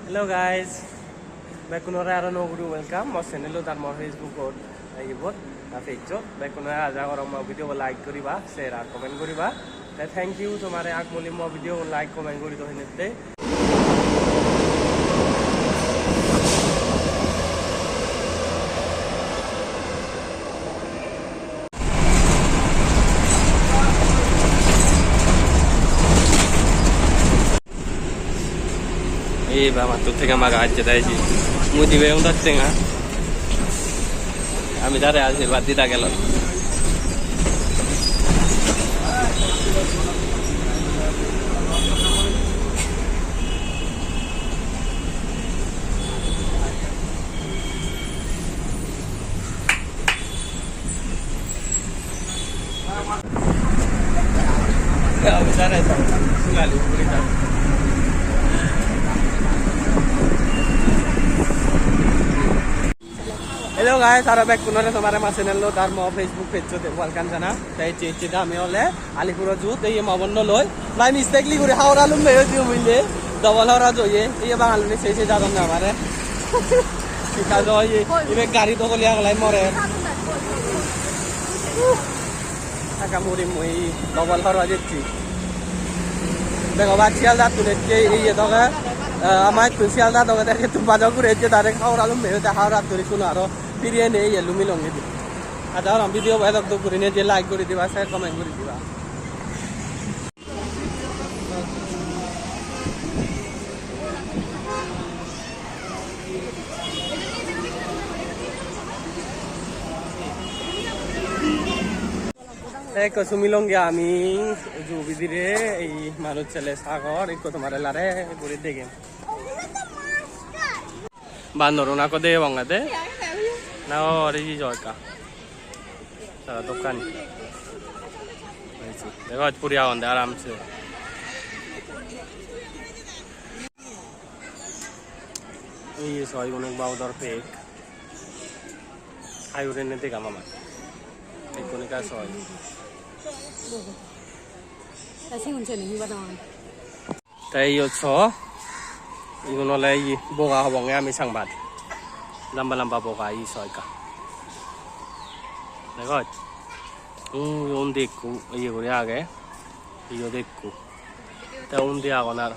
Hello guys, বেকুনৰে আৰু নগুৰু welcome মোৰ চেনেলত আৰু মোৰ ফেচবুকত আহিব পেজত বেকুনৰে আজা কৰক মোৰ ভিডিঅ' লাইক কৰিবা শ্বেয়াৰ আৰু কমেণ্ট কৰিবা থেংক ইউ তোমাৰে আগমলি মোৰ ভিডিঅ' লাইক কমেণ্ট কৰি দিও হিনেতে এই বাবা তোর থেকে আমাকে আজ যেতেছি মুদি বেগম যাচ্ছে না আমি যারে আশীর্বাদ দিতে গেল আমি যারে গালি করে যাবো Hello guys, ara back kunore tomare ma channel lo dar mo Facebook page te welcome jana tai che ami ole Alipura ju te ye mabonno loi mai mistakenly gori haura lum me dio mile double haura jo ye bangal ni sei jadon na mare tika jo ye ibe gari to kolia galai more taka muri moi double haura jetti দেখো বা শিয়ালদা তুলে যে এই এতকে আমার শিয়ালদা তোকে দেখে তুমি বাজাও করে যে তারে খাওয়ার আলু মেয়ে হাওড়া ধরে শুনো আরো ফিরিয়ে নেই লুমি লঙ্গি দিই আচ্ছা আর ভিডিও ভালো তো করে নিয়ে যে লাইক করে দিবা শেয়ার কমেন্ট করে দিবা এক সুমিলঙ্গে আমি জুবিদিরে এই মানুষ ছেলে সাগর এই তোমার লারে ঘুরে দেখে বান্দর না কদে বঙ্গাতে না ওর এই জয়কা সারা দোকান দেখো পুরিয়া বন্ধে আরামসে এই সবাই অনেক বাউদার ফেক আয়ুরে নে দেখা মামা এই কোনে কাজ হয় তাই হচ্ছে 이건 원래 이 뭐가 허봉에 아미 상바디 람바람바 뭐가 이 소이까 내가 온데 있고 이게 우리 하게 이거도 있고 다 온데 하고 나로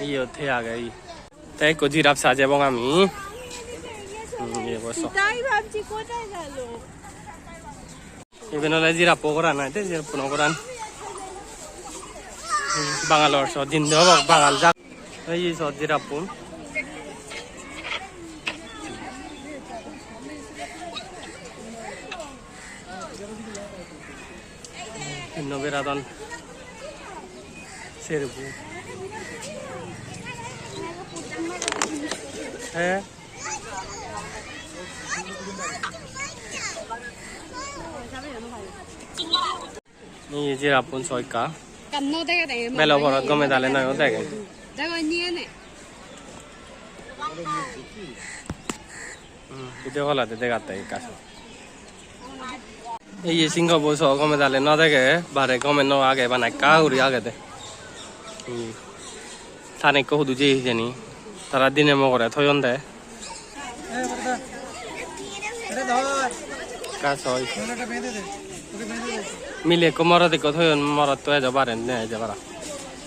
이거 태하게 이 তাই জিরাফ সাজে এবং আমি এই বসো তাই ভাবছি কোথায় গেল এবেন হলে জিরাফ পকড়া নাই তে জিরাফ পকড়ান বাঙালর সব দিন দেব বাঙাল যা এই সব জিরাপুন বেড়াদন সেরপু হ্যাঁ এই জিরাপুন ছয়কা মেলো ঘৰত গমে দালে নাই দেখে ভিডিও কলাতে দেখাতে কাছে এই সিংহ বস গমে দালে ন দেখে বারে গমে ন আগে বানাই কাউরি আগে দে থানে কহুদু যে জানি তারা দিনে মগরে থয়ন দে কাজ হয় মিলে কোমরা দেখো থয়ন মরত তো যাব পারেন না যাবারা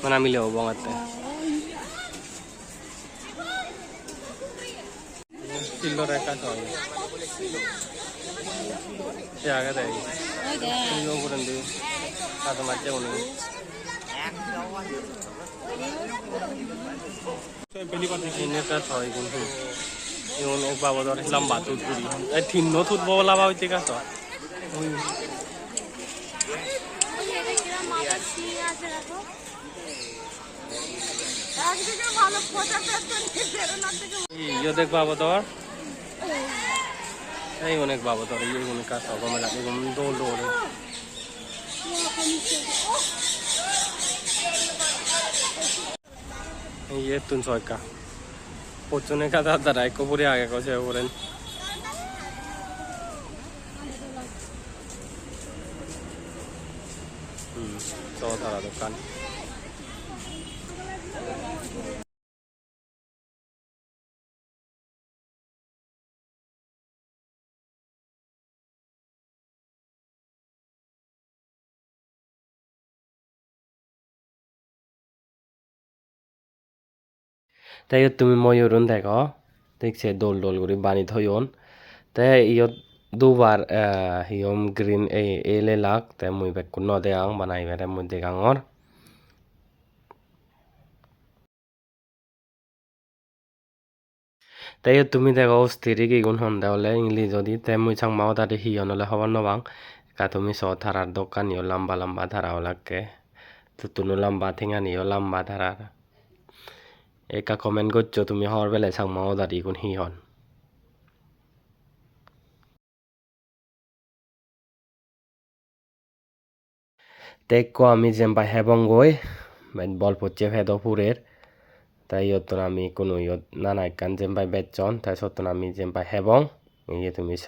মানে মিলে হবো আমাতে কিলোর একা হয় সে আগে দেয় কিলো করেন দি সাথে মাঝে উনি এনেকা হয় কিন্তু অনেক বাবদর লম্বা তুত করি এই থিন্ন তুত বলা বা হইতে কাছ ইয়ে দেখ বাবদর এই অনেক বাবদর এই অনেক কাজ গমে লাগে দৌড় দৌড়ে এই তুন ছয়কা পচনে কাদা দাঁড়ায় কপুরে আগে কছে বলেন চৌধারা দোকান তাই তুমি ময়ূরন দেখো দেখছে দোল দোল করে বানি থইন তাই ইয়ত দুবার হিয়ম গ্রিন এলে লাগ তাই মুই বেকুন নদে আং বানাই বেড়ে মুই দেখাঙর তাই তুমি দেখো অস্থির কি গুণ হন্দে হলে ইংলিশ যদি তাই মুই চাং মাও তাতে হিয়ন হলে হবার নবাং কা তুমি স থারার দোকান ইয় লম্বা লম্বা ধারাও লাগে তো তুনু লম্বা থিঙা নিও লম্বা ধারার একা কমেন্ট করছো তুমি হওয়ার বেলায় চাং মাও তাতে গুণ হিয়ন দেখো আমি যেমবা হেবং গই বল পড়ছে ভেদপুরের তাই ইয়তন আমি কোনো ইয়ত নানাই কান যেমবাই বেচন তাই সতন আমি যেমবাই হেবং ইয়ে তুমি স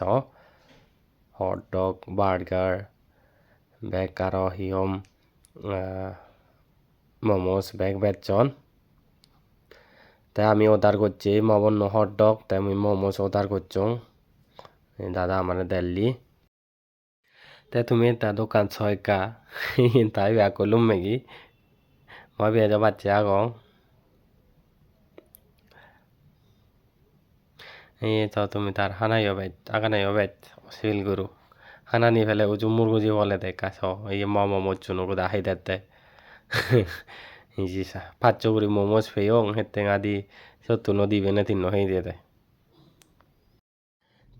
হট ডগ বার্গার বেগ কারো হিয়ম মোমোস বেগ বেচন তাই আমি অর্ডার করছি মবন্ন হট ডগ তাই আমি মোমোস অর্ডার করছং দাদা আমার দিল্লি তাই তুমি তা দোকান ছয়কা তাই বেয়া করলুম মেগি মই বেয়া যাব বাচ্চা আগং এই তো তুমি তার হানাইও বেত আগানাইও বেত সিল গুরু হানানি ফেলে উজু মুরগুজি বলে দে কাছ এই মম মচুনো গুদা হাই দেতে ইজিসা পাঁচশো করে মোমোস ফেয়ং হেতে আদি সত্তর নদী বেনে তিন হয়ে দিয়ে দেয়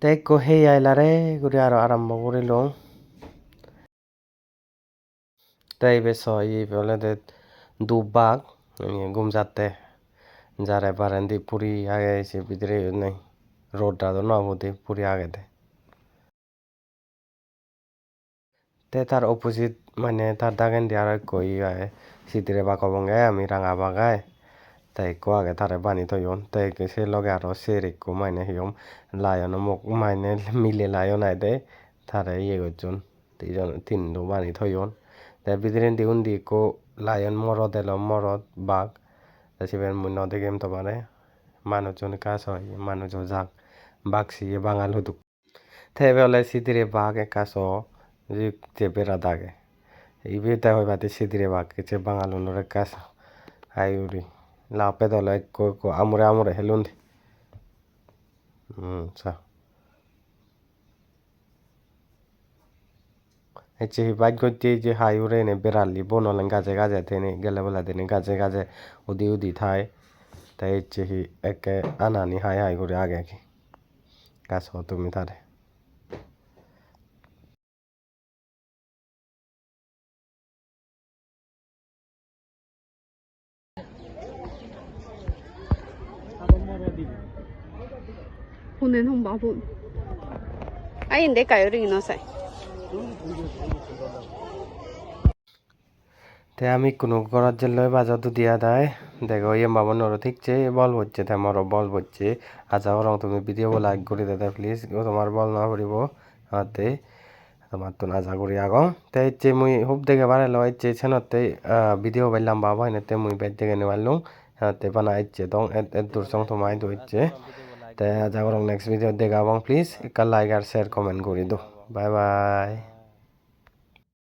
দেখো সেই আইলারে ঘুরে আরো আরম্ভ করিল তাই বেশ এই বলে দে দুবাগ ঘুম যাতে যারে পারেন দি পুরি আগে এসে ভিতরে নেই রোডটা তো নবদি পুরি আগে দে তে তার অপোজিট মানে তার দাগেন দিয়ে আর কই সিদিরে বাকবঙ্গে আমি রাঙা বাগায় তাই কো আগে তারে বানি থইন তাই সে লগে আরো সেরিকো মাইনে হিয়ম লায়ন মোক মাইনে মিলে লায়ন আই দে তারে ইয়ে করছুন তিন বানি থইন তাই ভিতরে দি উন্দি কো লায়ন মরদ এলো মরদ বাঘ তা সেবেন মুই নদে গেম তো পারে মানুষজন কাজ হয় মানুষজন যাক বাঘসি বাঙাল হুদুক তাই বেলা সিদিরে বাঘ একাশ যে বেড়া দাগে এই বেটা হয় বাদে সিদিরে বাঘ যে বাঙাল উন্নরে কাজ হাই উড়ি লাপে দলে আমরে আমরে হেলুন চা হচ্ছে বাইক করতে যে হাই উড়ে এনে বেড়ালি বনলেন গাছে গাছে তেনে গেলে বেলা তেনে গাছে গাছে উদি উদি থায় তাই হচ্ছে একে আনানি হাই হাই করে আগে কি গাছ তুমি তারে 보낸 홍바본 아니 내가 여기 넣었어요 তে আমি কোনো করার জন্য বাজার তো দিয়া দেয় দেখো ইয়ে মামা নর ঠিকছে বল হচ্ছে তে আমার বল হচ্ছে আচ্ছা ওরং তুমি ভিডিও লাইক করে দে প্লিজ তোমার বল না করিব হাতে তোমার তো নাজা করি আগম তে ইচ্ছে মুই খুব দেখে বাড়াইলো ইচ্ছে ছেনতে ভিডিও বাইলাম বাবা এনেতে মুই বেদ দেখে নেওয়ালুম হাতে বানা ইচ্ছে দং এত দূর সং তোমায় দো ইচ্ছে তে আজা ওরং নেক্সট ভিডিও দেখাবাং প্লিজ একটা লাইক আর শেয়ার কমেন্ট করে দো বাই বাই